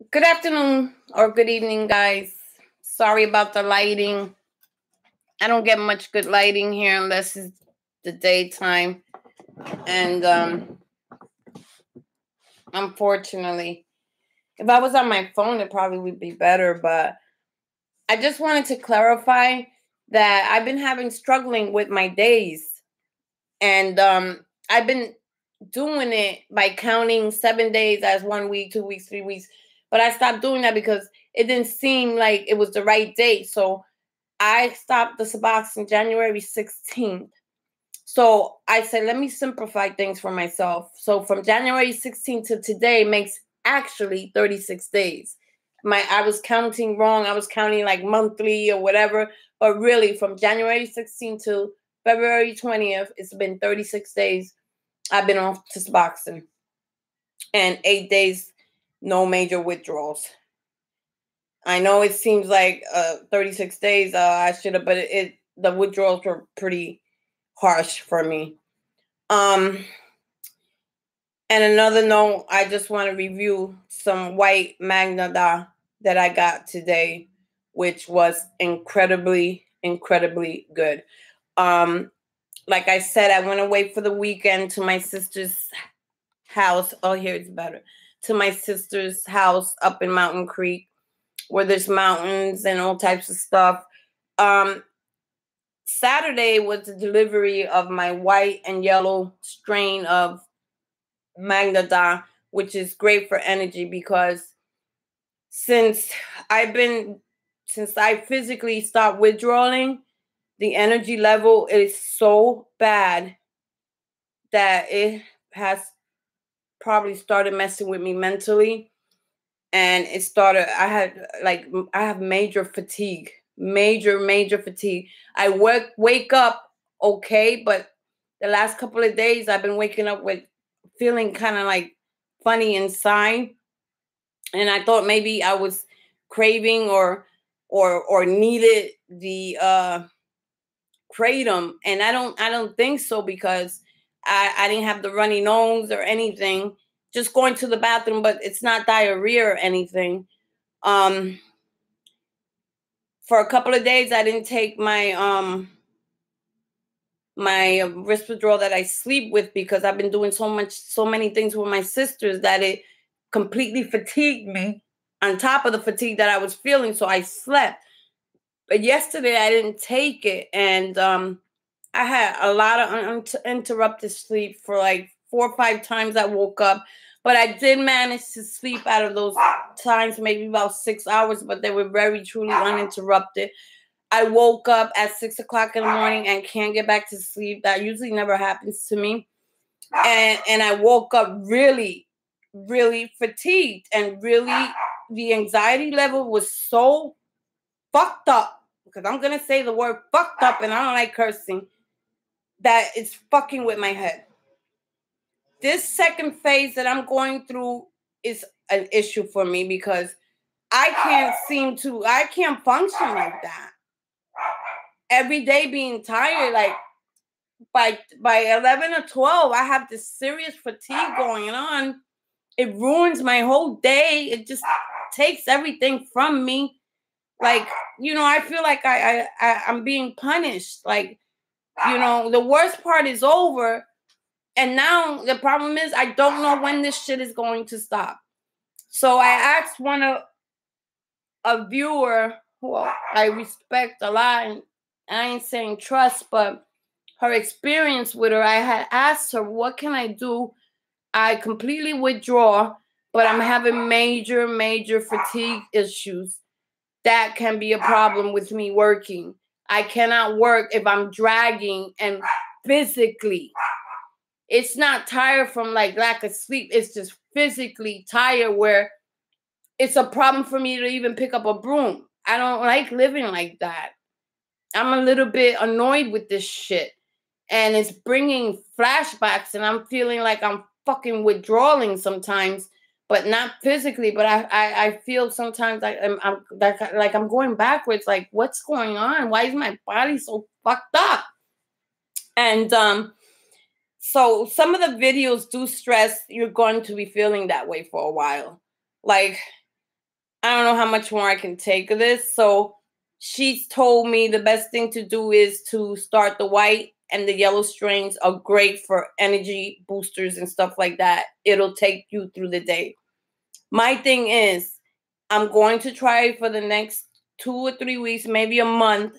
Good afternoon or good evening, guys. Sorry about the lighting. I don't get much good lighting here unless it's the daytime. And unfortunately, if I was on my phone, it probably would be better. But I just wanted to clarify that I've been struggling with my days. And I've been doing it by counting 7 days as 1 week, 2 weeks, 3 weeks. But I stopped doing that because it didn't seem like it was the right date. So I stopped the Suboxone January 16th. So I said, let me simplify things for myself. So from January 16th to today makes actually 36 days. I was counting wrong. I was counting like monthly or whatever. But really from January 16th to February 20th, it's been 36 days. I've been off to Suboxone. And 8 days, no major withdrawals. I know it seems like 36 days. I should have, but the withdrawals were pretty harsh for me. And another note, I just want to review some white Magna that I got today, which was incredibly, incredibly good. Like I said, I went away for the weekend to my sister's house. Oh, here it's better. To my sister's house up in Mountain Creek, where there's mountains and all types of stuff. Saturday was the delivery of my white and yellow strain of Magna, which is great for energy because since I physically stopped withdrawing, the energy level is so bad that it has probably started messing with me mentally. And I have major fatigue, major fatigue. I wake up okay, but the last couple of days I've been waking up with feeling kind of like funny inside. And I thought maybe I was craving or needed the Kratom. And I don't think so because I didn't have the runny nose or anything. Just going to the bathroom, but it's not diarrhea or anything. For a couple of days I didn't take my wrist withdrawal that I sleep with because I've been doing so many things with my sisters that it completely fatigued me on top of the fatigue that I was feeling. So I slept. But yesterday I didn't take it, and I had a lot of uninterrupted sleep for like 4 or 5 times I woke up. But I did manage to sleep out of those times, maybe about 6 hours, but they were very, truly uninterrupted. I woke up at 6 o'clock in the morning and can't get back to sleep. That usually never happens to me. And I woke up really, really fatigued, and really the anxiety level was so fucked up, because I'm going to say the word fucked up and I don't like cursing, that it's fucking with my head. This second phase that I'm going through is an issue for me because I can't function like that. Every day being tired, like by 11 or 12, I have this serious fatigue going on. It ruins my whole day. It just takes everything from me. Like, I feel like I'm being punished. Like, the worst part is over. And now the problem is I don't know when this shit is going to stop. So I asked a viewer who I respect a lot, and I ain't saying trust, but her experience with her, I had asked her, what can I do? I completely withdraw, but I'm having major fatigue issues. That can be a problem with me working. I cannot work if I'm dragging and physically. It's not tired from like lack of sleep. It's just physically tired where it's a problem for me to even pick up a broom. I don't like living like that. I'm a little bit annoyed with this shit. And it's bringing flashbacks, and I'm feeling like I'm fucking withdrawing sometimes, but not physically. But I feel sometimes like I'm going backwards. Like, what's going on? Why is my body so fucked up? And so some of the videos do stress you're going to be feeling that way for a while. Like, I don't know how much more I can take of this. So she's told me the best thing to do is to start the white, and the yellow strains are great for energy boosters and stuff like that. It'll take you through the day. My thing is, I'm going to try it for the next 2 or 3 weeks, maybe a month,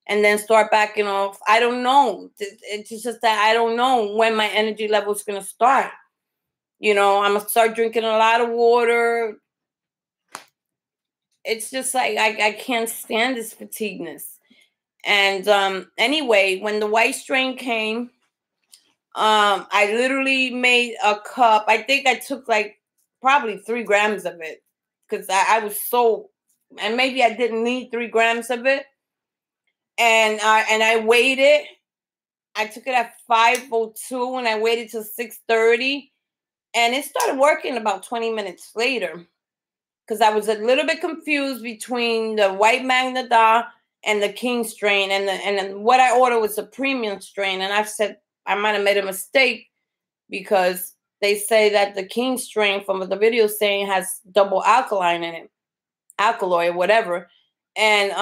and then start backing off. I don't know. It's just that I don't know when my energy level is going to start. I'm going to start drinking a lot of water. It's just like I can't stand this fatigueness. And anyway, when the white strain came, I literally made a cup. I think I took like probably 3 grams of it because I was so, and maybe I didn't need 3 grams of it. And I weighed it. I took it at 5:02 and I waited till 6:30, and it started working about 20 minutes later because I was a little bit confused between the white Magna and the King strain, and what I ordered was a premium strain, and I said I might have made a mistake because they say that the King strain from the video saying has double alkaline in it, alkaloid or whatever, and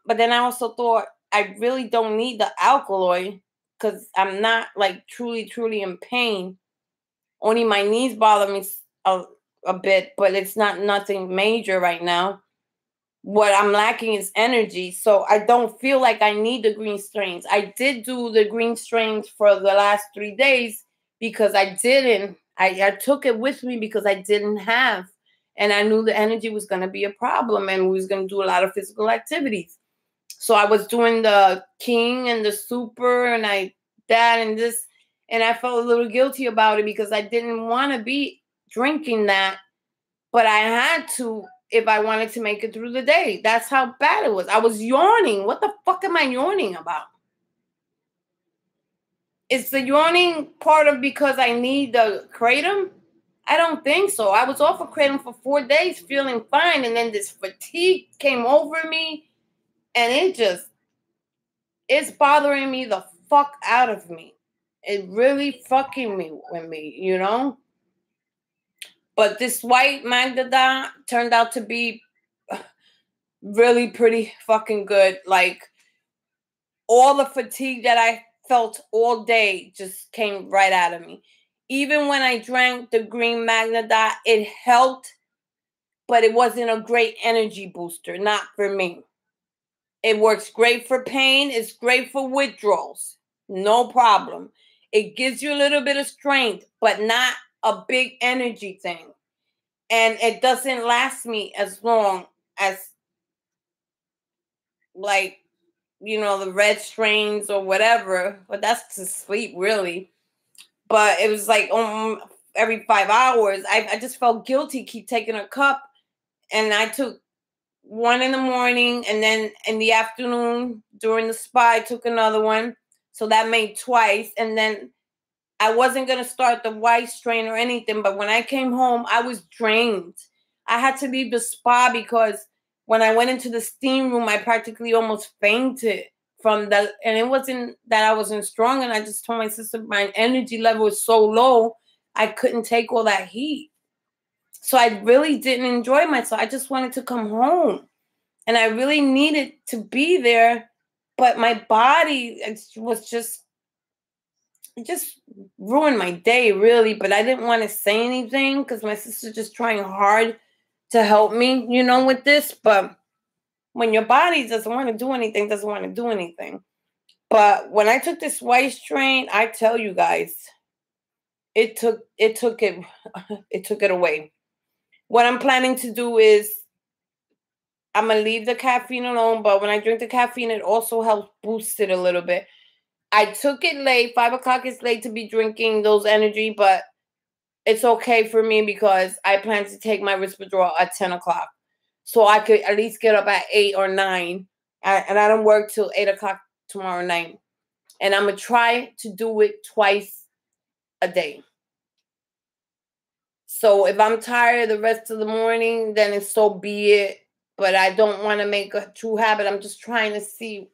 but then I also thought I really don't need the alkaloid because I'm not like truly in pain. Only my knees bother me a bit, but it's not nothing major right now. What I'm lacking is energy, so I don't feel like I need the green strains. I did do the green strains for the last 3 days because I didn't. I took it with me because I didn't have, and I knew the energy was going to be a problem, and we was going to do a lot of physical activities. So I was doing the King and the Super, and that and this, and I felt a little guilty about it because I didn't want to be drinking that, but I had to if I wanted to make it through the day. That's how bad it was. I was yawning. What the fuck am I yawning about? Is the yawning part of because I need the Kratom? I don't think so. I was off of Kratom for 4 days feeling fine, and then this fatigue came over me, and it's bothering me the fuck out of me. It really fucking me with me. But this white Magda turned out to be really pretty fucking good. Like, all the fatigue that I felt all day just came right out of me. Even when I drank the green Magna, it helped, but it wasn't a great energy booster. Not for me. It works great for pain. It's great for withdrawals. No problem. It gives you a little bit of strength, but not a big energy thing. And it doesn't last me as long as, like, the red strains or whatever. But that's to sleep, really. But it was like every 5 hours. I just felt guilty keep taking a cup. And I took one in the morning, and then in the afternoon during the spa, I took another one. So that made twice. And then I wasn't going to start the white strain or anything. But when I came home, I was drained. I had to leave the spa because when I went into the steam room, I practically almost fainted and it wasn't that I wasn't strong. And I just told my sister my energy level was so low, I couldn't take all that heat. So I really didn't enjoy myself. I just wanted to come home, and I really needed to be there. But my body it just ruined my day, really. But I didn't want to say anything because my sister's just trying hard to help me, with this. But when your body doesn't want to do anything, doesn't want to do anything. But when I took this white strain, I tell you guys, it took it it took it away. What I'm planning to do is I'm gonna leave the caffeine alone, but when I drink the caffeine, it also helps boost it a little bit. I took it late. 5 o'clock is late to be drinking those energy, but it's okay for me because I plan to take my Risperdal at 10 o'clock. So I could at least get up at 8 or 9. And I don't work till 8 o'clock tomorrow night. And I'm going to try to do it twice a day. So if I'm tired the rest of the morning, then it's so be it. But I don't want to make a true habit. I'm just trying to see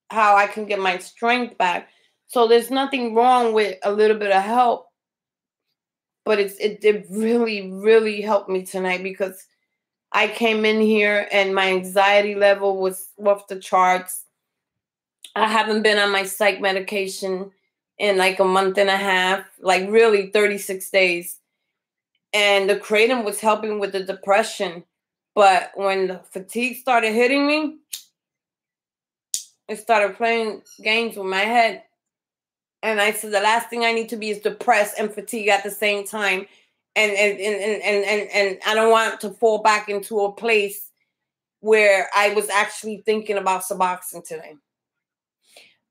how I can get my strength back. So there's nothing wrong with a little bit of help. But it really, really helped me tonight because I came in here and my anxiety level was off the charts. I haven't been on my psych medication in like a month and a half, like really 36 days. And the Kratom was helping with the depression. But when the fatigue started hitting me, it started playing games with my head. And I said, the last thing I need to be is depressed and fatigue at the same time. And I don't want to fall back into a place where I was actually thinking about Suboxone today.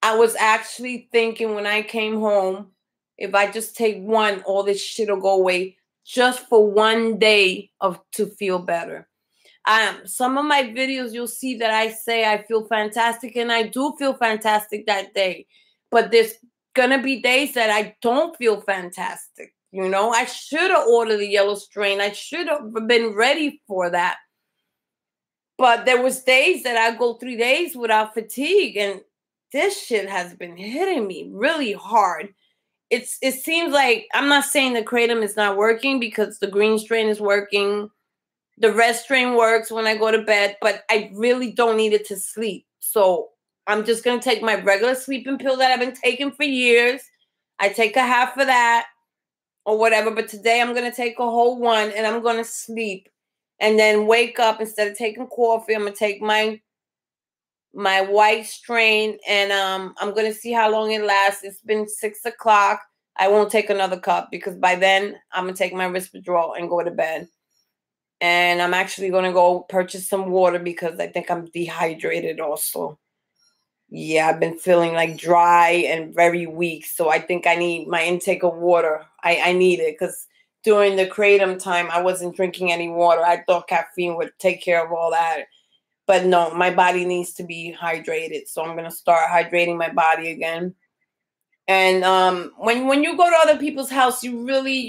I was actually thinking when I came home, if I just take one, all this shit will go away just for one day to feel better. Some of my videos, you'll see that I say I feel fantastic, and I do feel fantastic that day. But there's gonna be days that I don't feel fantastic. You know, I should have ordered the yellow strain. I should have been ready for that. But there was days that I go 3 days without fatigue, and this shit has been hitting me really hard. It seems like, I'm not saying the Kratom is not working, because the green strain is working. The red strain works when I go to bed, but I really don't need it to sleep. So I'm just going to take my regular sleeping pill that I've been taking for years. I take a half of that or whatever, but today I'm going to take a whole one, and I'm going to sleep and then wake up. Instead of taking coffee, I'm going to take my white strain, and I'm going to see how long it lasts. It's been 6 o'clock. I won't take another cup, because by then I'm going to take my Risperdal and go to bed. And I'm actually going to go purchase some water, because I think I'm dehydrated also. Yeah, I've been feeling like dry and very weak. So I think I need my intake of water. I need it, because during the Kratom time, I wasn't drinking any water. I thought caffeine would take care of all that. But no, my body needs to be hydrated. So I'm going to start hydrating my body again. And when you go to other people's house, you really,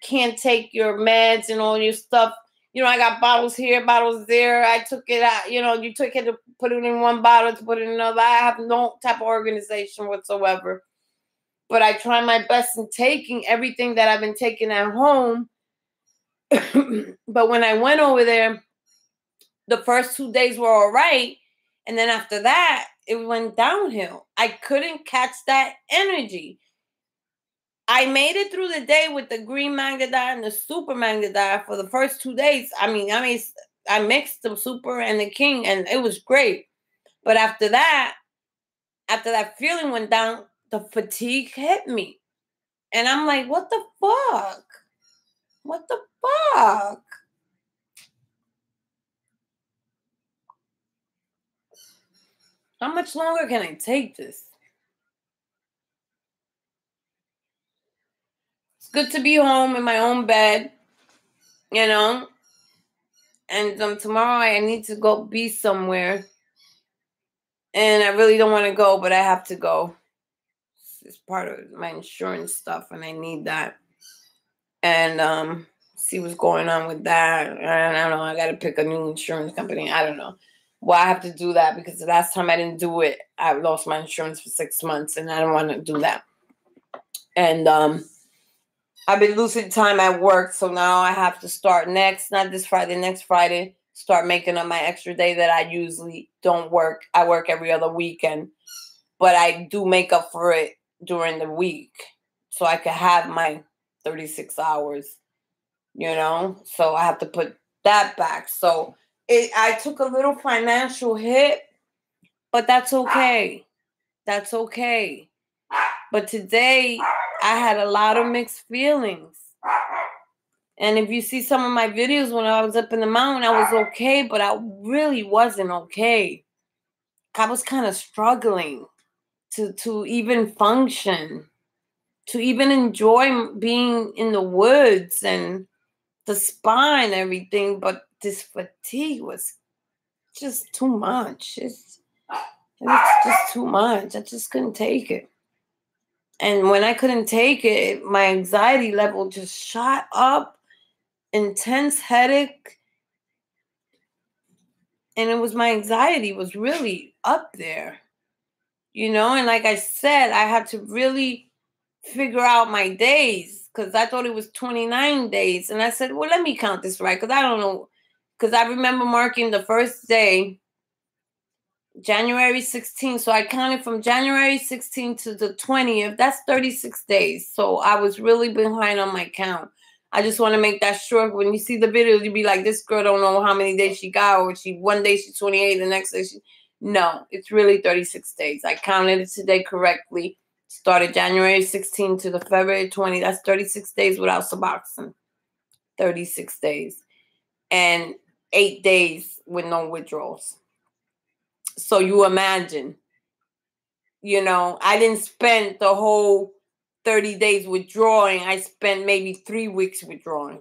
can't take your meds and all your stuff. I got bottles here, bottles there. I took it out. You took it to put it in one bottle, to put it in another. I have no type of organization whatsoever. But I try my best in taking everything that I've been taking at home. But when I went over there, the first 2 days were all right. And then after that, it went downhill. I couldn't catch that energy. I made it through the day with the green Magnadine and the super Magnadine for the first 2 days. I mixed the super and the king, and it was great. But after that feeling went down, the fatigue hit me. And I'm like, what the fuck? What the fuck? How much longer can I take this? It's good to be home in my own bed, And tomorrow I need to go be somewhere. And I really don't want to go, but I have to go. It's part of my insurance stuff, and I need that. And see what's going on with that. I don't know. I got to pick a new insurance company. I don't know. Well, I have to do that, because the last time I didn't do it, I lost my insurance for 6 months, and I don't want to do that. And I've been losing time at work, so now I have to start next Friday, start making up my extra day that I usually don't work. I work every other weekend, but I do make up for it during the week, so I can have my 36 hours, So I have to put that back. So I took a little financial hit, but that's okay. That's okay. But today I had a lot of mixed feelings. And if you see some of my videos when I was up in the mountain, I was okay, but I really wasn't okay. I was kind of struggling to even function, to even enjoy being in the woods and the spa and everything. But this fatigue was just too much. It's just too much. I just couldn't take it. And when I couldn't take it, my anxiety level just shot up, intense headache. And it was my anxiety was really up there, And like I said, I had to really figure out my days, because I thought it was 29 days. And I said, well, let me count this right, because I don't know. because I remember marking the first day, January 16th. So I counted from January 16th to the 20th. That's 36 days. So I was really behind on my count. I just want to make that sure. When you see the video, you'll be like, this girl don't know how many days she got, or one day she's 28, the next day no, it's really 36 days. I counted it today correctly. Started January 16th to the February 20th. That's 36 days without Suboxone. 36 days. And 8 days with no withdrawals. So you imagine, I didn't spend the whole 30 days withdrawing. I spent maybe 3 weeks withdrawing.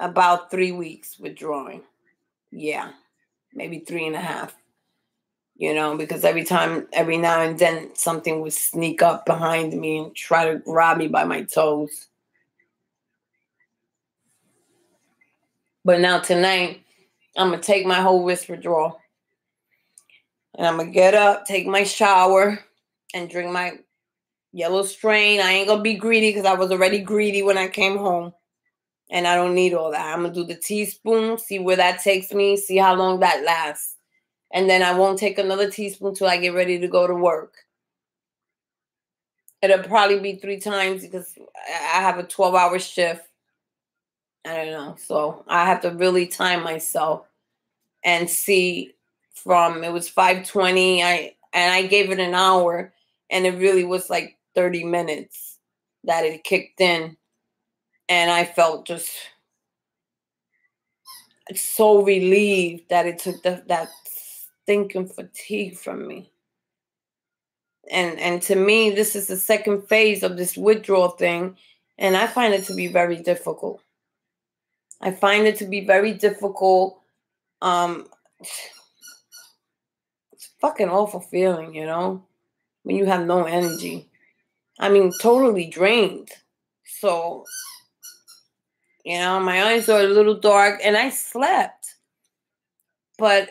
About 3 weeks withdrawing. Yeah, maybe 3.5. Because every now and then, something would sneak up behind me and try to grab me by my toes. But now tonight, I'm going to take my whole wrist withdrawal. And I'm going to get up, take my shower, and drink my yellow strain. I ain't going to be greedy because I was already greedy when I came home. And I don't need all that. I'm going to do the teaspoon, see where that takes me, see how long that lasts. And then I won't take another teaspoon till I get ready to go to work. It'll probably be 3 times because I have a 12-hour shift. I don't know. So I have to really time myself and see it was 5:20. I gave it an hour, and it really was like 30 minutes that it kicked in. And I felt just so relieved that it took that stinking fatigue from me. And to me, this is the second phase of this withdrawal thing, and I find it to be very difficult. It's fucking awful feeling, when you have no energy. I mean, totally drained. So, my eyes are a little dark, and I slept. But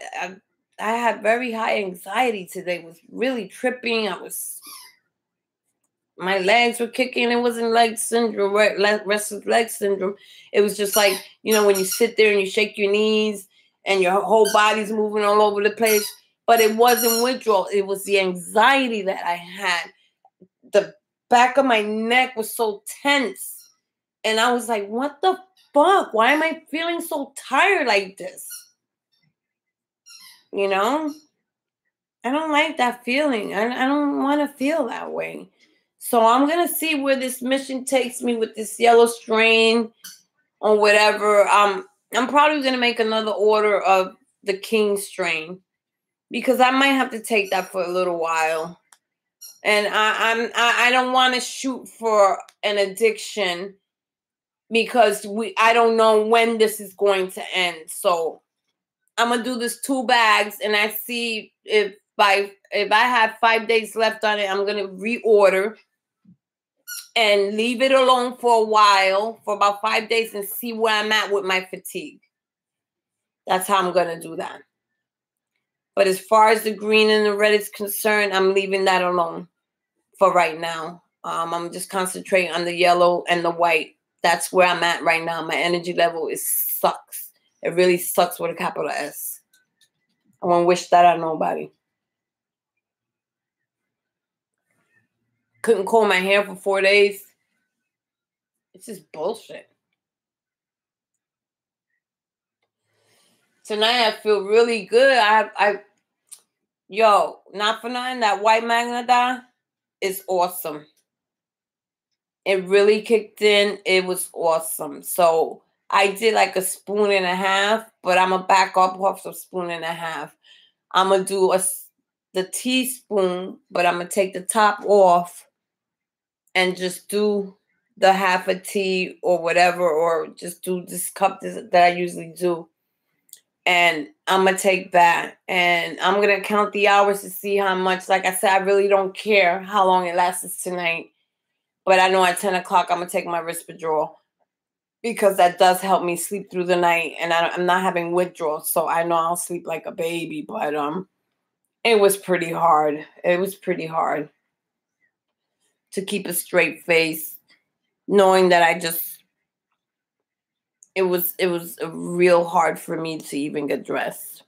I had very high anxiety today. It was really tripping. My legs were kicking. It wasn't leg syndrome, restless leg syndrome. It was just like, when you sit there and you shake your knees and your whole body's moving all over the place. But it wasn't withdrawal. It was the anxiety that I had. The back of my neck was so tense. And I was like, what the fuck? Why am I feeling so tired like this? I don't like that feeling. I don't want to feel that way. So I'm going to see where this mission takes me with this yellow strain or whatever. I'm probably going to make another order of the king strain because I might have to take that for a little while. And I don't want to shoot for an addiction because I don't know when this is going to end. So I'm going to do this 2 bags, and I see if I have 5 days left on it, I'm going to reorder and leave it alone for a while, for about 5 days, and see where I'm at with my fatigue. That's how I'm going to do that. But as far as the green and the red is concerned, I'm leaving that alone for right now. I'm just concentrating on the yellow and the white. That's where I'm at right now. My energy level sucks. It really sucks with a capital S. I won't wish that on nobody. Couldn't comb my hair for 4 days. It's just bullshit. Tonight I feel really good. Not for nothing, that white Magnadine is awesome. It really kicked in. It was awesome. So I did like a spoon and a half, but I'm going to back up off a spoon and a half. I'm going to do the teaspoon, but I'm going to take the top off and just do the half a tea or whatever, or just do this cup that I usually do. And I'm going to take that, and I'm going to count the hours to see how much. Like I said, I really don't care how long it lasts tonight. But I know at 10 o'clock, I'm going to take my wrist withdrawal because that does help me sleep through the night. And I'm not having withdrawal, so I know I'll sleep like a baby. But it was pretty hard. It was pretty hard to keep a straight face, knowing that I just it was real hard for me to even get dressed.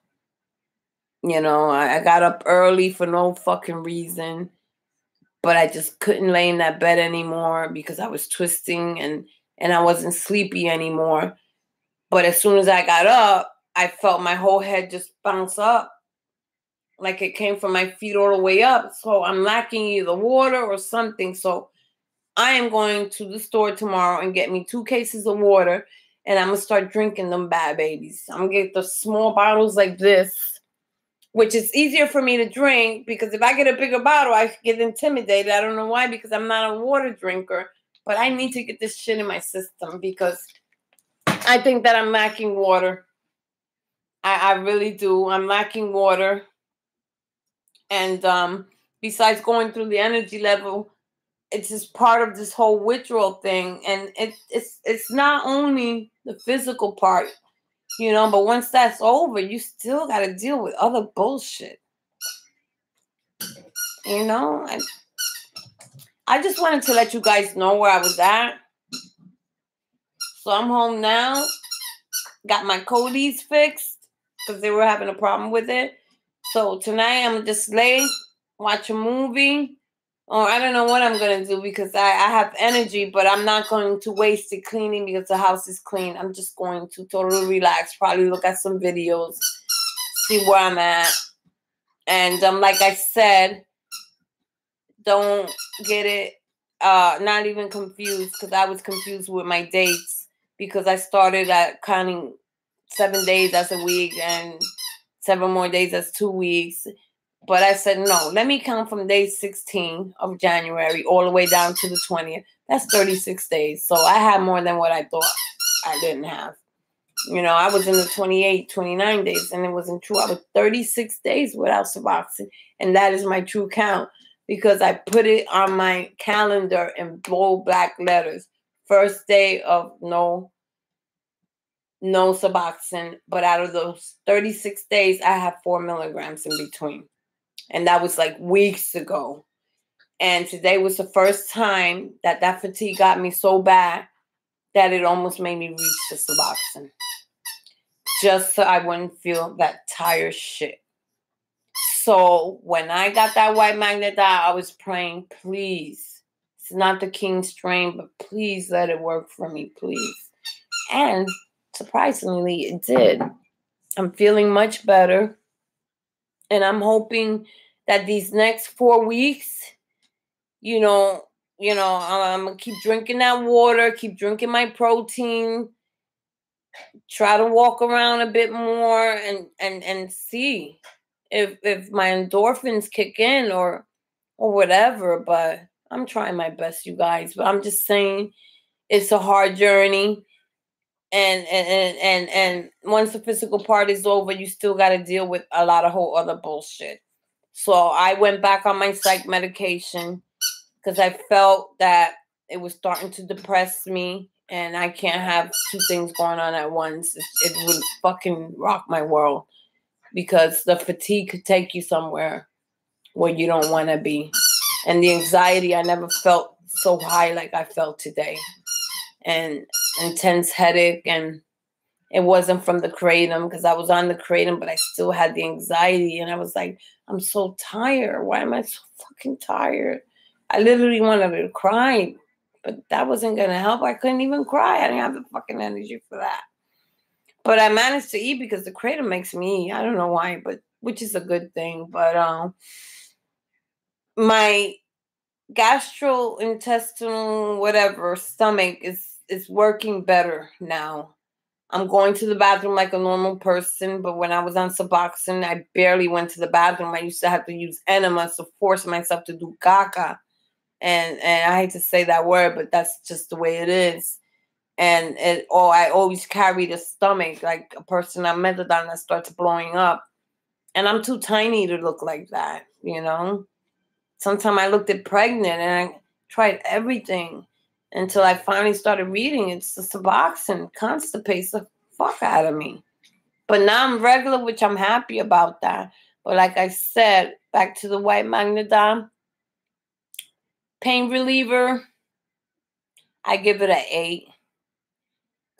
You know, I got up early for no fucking reason, but I just couldn't lay in that bed anymore because I was twisting and I wasn't sleepy anymore. But as soon as I got up, I felt my whole head just bounce up, like it came from my feet all the way up. So I'm lacking either water or something. So I am going to the store tomorrow and get me 2 cases of water, and I'm going to start drinking them bad babies. I'm going to get the small bottles like this, which is easier for me to drink because if I get a bigger bottle, I get intimidated. I don't know why, because I'm not a water drinker, but I need to get this shit in my system because I think that I'm lacking water. I really do. I'm lacking water. And besides going through the energy level, it's just part of this whole withdrawal thing. And it's not only the physical part, you know, but once that's over, you still got to deal with other bullshit. You know, I just wanted to let you guys know where I was at. So I'm home now. Got my Cody's fixed because they were having a problem with it. So tonight I'm just lay, watch a movie. Or I don't know what I'm going to do because I have energy, but I'm not going to waste it cleaning because the house is clean. I'm just going to totally relax, probably look at some videos, see where I'm at. And like I said, don't get it, not even confused, because I was confused with my dates because I started at counting 7 days as a week and 7 more days as 2 weeks. But I said, no, let me count from day 16 of January all the way down to the 20th. That's 36 days. So I had more than what I thought I didn't have. You know, I was in the 28, 29 days, and it wasn't true. I was 36 days without Suboxone, and that is my true count because I put it on my calendar in bold black letters. First day of no Suboxone, but out of those 36 days, I have 4 milligrams in between. And that was like weeks ago. And today was the first time that fatigue got me so bad that it almost made me reach the Suboxone. Just so I wouldn't feel that tired shit. So when I got that white magnet dye, I was praying, please. It's not the king strain, but please let it work for me, please. And surprisingly, it did. I'm feeling much better. And I'm hoping that these next 4 weeks, you know, I'm going to keep drinking that water, keep drinking my protein, try to walk around a bit more and see if my endorphins kick in or whatever. But I'm trying my best, you guys. But I'm just saying it's a hard journey. And once the physical part is over, you still got to deal with a lot of whole other bullshit. So I went back on my psych medication because I felt that it was starting to depress me, and I can't have 2 things going on at once. It would fucking rock my world because the fatigue could take you somewhere where you don't want to be. And the anxiety, I never felt so high like I felt today. And intense headache, and it wasn't from the Kratom because I was on the Kratom, but I still had the anxiety, and I was like, I'm so tired. Why am I so fucking tired? I literally wanted to cry, but that wasn't gonna help. I couldn't even cry. I didn't have the fucking energy for that. But I managed to eat because the Kratom makes me eat. I don't know why, but which is a good thing. But my gastrointestinal whatever stomach is working better now. I'm going to the bathroom like a normal person, but when I was on Suboxone, I barely went to the bathroom. I used to have to use enemas to force myself to do caca. And I hate to say that word, but that's just the way it is. And I always carry the stomach like a person on methadone that starts blowing up. And I'm too tiny to look like that, you know? Sometimes I looked at pregnant and I tried everything until I finally started reading. It's the Suboxone constipates the fuck out of me. But now I'm regular, which I'm happy about that. But like I said, back to the white magnetron. Pain reliever, I give it an 8.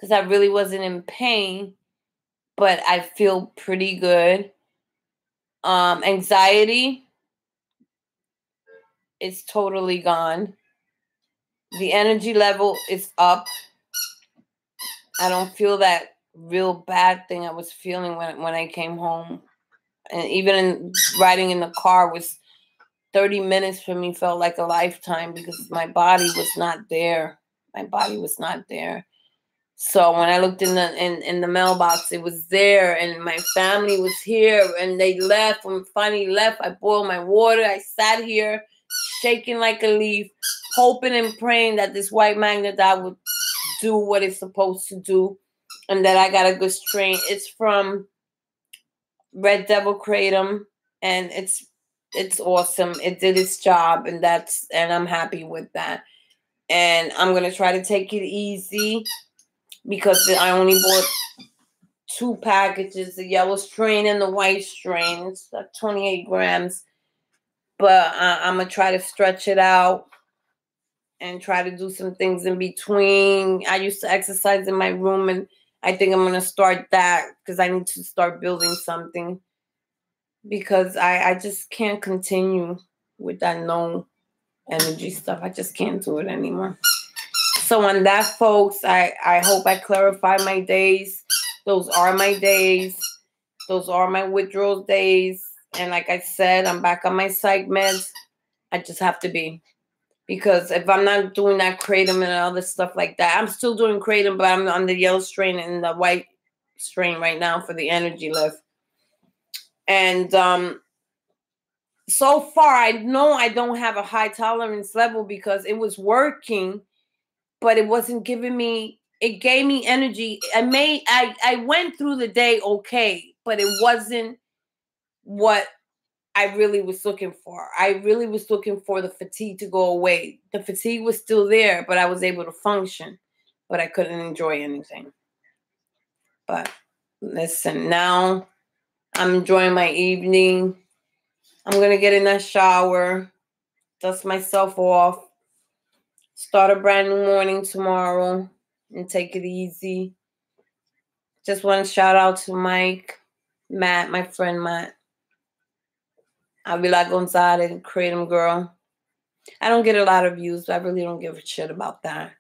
because I really wasn't in pain, but I feel pretty good. Anxiety is totally gone. The energy level is up. I don't feel that real bad thing I was feeling when I came home. And even riding in the car was 30 minutes for me felt like a lifetime because my body was not there. My body was not there. So when I looked in the mailbox, it was there, and my family was here, and they left. When finally left, I boiled my water. I sat here, shaking like a leaf, hoping and praying that this white magnet would do what it's supposed to do, and that I got a good strain. It's from Red Devil Kratom, and it's awesome. It did its job, and I'm happy with that. And I'm gonna try to take it easy because I only bought 2 packages, the yellow strain and the white strain. It's like 28 grams, but I'm gonna try to stretch it out and try to do some things in between. I used to exercise in my room, and I think I'm gonna start that because I need to start building something. Because I just can't continue with that no energy stuff. I just can't do it anymore. So on that, folks, I hope I clarify my days. Those are my days. Those are my withdrawal days. And like I said, I'm back on my psych meds. I just have to be. Because if I'm not doing that Kratom and other stuff like that, I'm still doing Kratom, but I'm on the yellow strain and the white strain right now for the energy lift. And so far, I know I don't have a high tolerance level because it was working, but it wasn't giving me, it gave me energy. I went through the day okay, but it wasn't what I really was looking for. I really was looking for the fatigue to go away. The fatigue was still there, but I was able to function, but I couldn't enjoy anything. But listen, now I'm enjoying my evening. I'm going to get in that shower, dust myself off, start a brand new morning tomorrow, and take it easy. Just want to shout out to Matt, my friend Matt. Avila Gonzalez, Kratom Girl. I don't get a lot of views, but I really don't give a shit about that.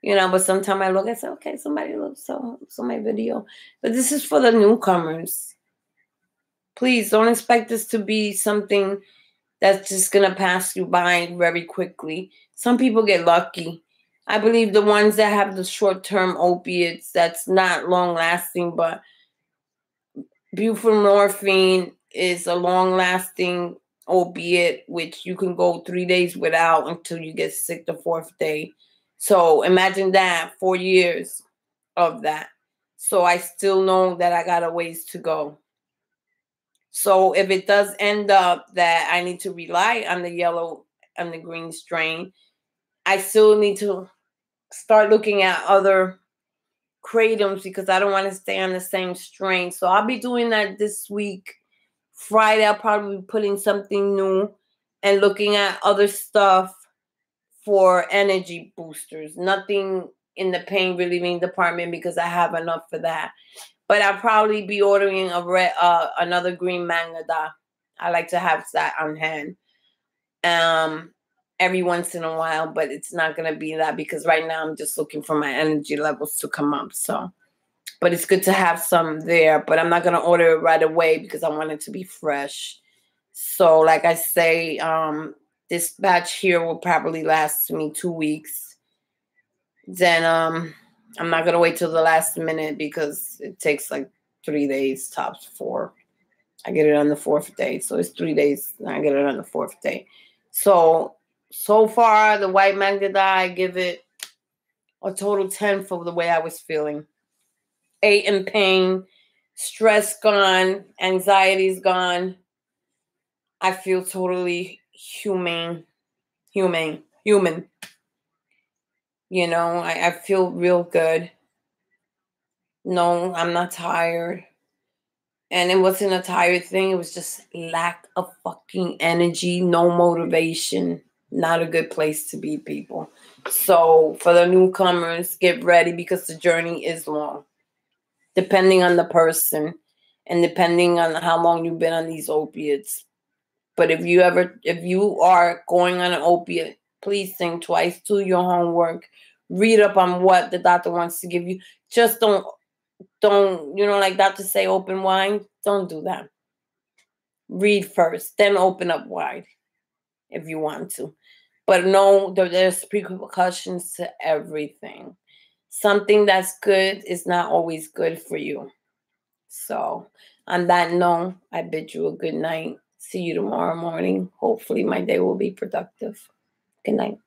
You know, but sometimes I look, I say, okay, somebody looks so my video. But this is for the newcomers. Please don't expect this to be something that's just going to pass you by very quickly. Some people get lucky. I believe the ones that have the short-term opiates, that's not long-lasting, but buprenorphine is a long-lasting opiate, which you can go 3 days without until you get sick the 4th day. So imagine that, 4 years of that. So I still know that I got a ways to go. So if it does end up that I need to rely on the yellow and the green strain, I still need to start looking at other Kratoms because I don't want to stay on the same strain. So I'll be doing that this week. Friday, I'll probably be putting something new and looking at other stuff for energy boosters. Nothing in the pain relieving department because I have enough for that. But I'll probably be ordering another green Magnada. I like to have that on hand every once in a while, but it's not going to be that because right now I'm just looking for my energy levels to come up. So, but it's good to have some there, but I'm not going to order it right away because I want it to be fresh. So like I say, this batch here will probably last me 2 weeks. Then I'm not going to wait till the last minute because it takes like 3 days, tops 4. I get it on the 4th day. So it's 3 days. And I get it on the 4th day. So far, the white Magnada, I give it a total 10 for the way I was feeling. 8 in pain, stress gone, anxiety's gone. I feel totally human. You know, I feel real good. No, I'm not tired. And it wasn't a tired thing. It was just lack of fucking energy, no motivation, Not a good place to be, people. So for the newcomers, get ready because the journey is long. Depending on the person and depending on how long you've been on these opiates. But if you are going on an opiate, please think twice, do your homework, read up on what the doctor wants to give you. Just don't, like doctors say, open wide. Don't do that. Read first, then open up wide if you want to. But no, there's repercussions to everything. Something that's good is not always good for you. So on that note, I bid you a good night. See you tomorrow morning. Hopefully my day will be productive. Good night.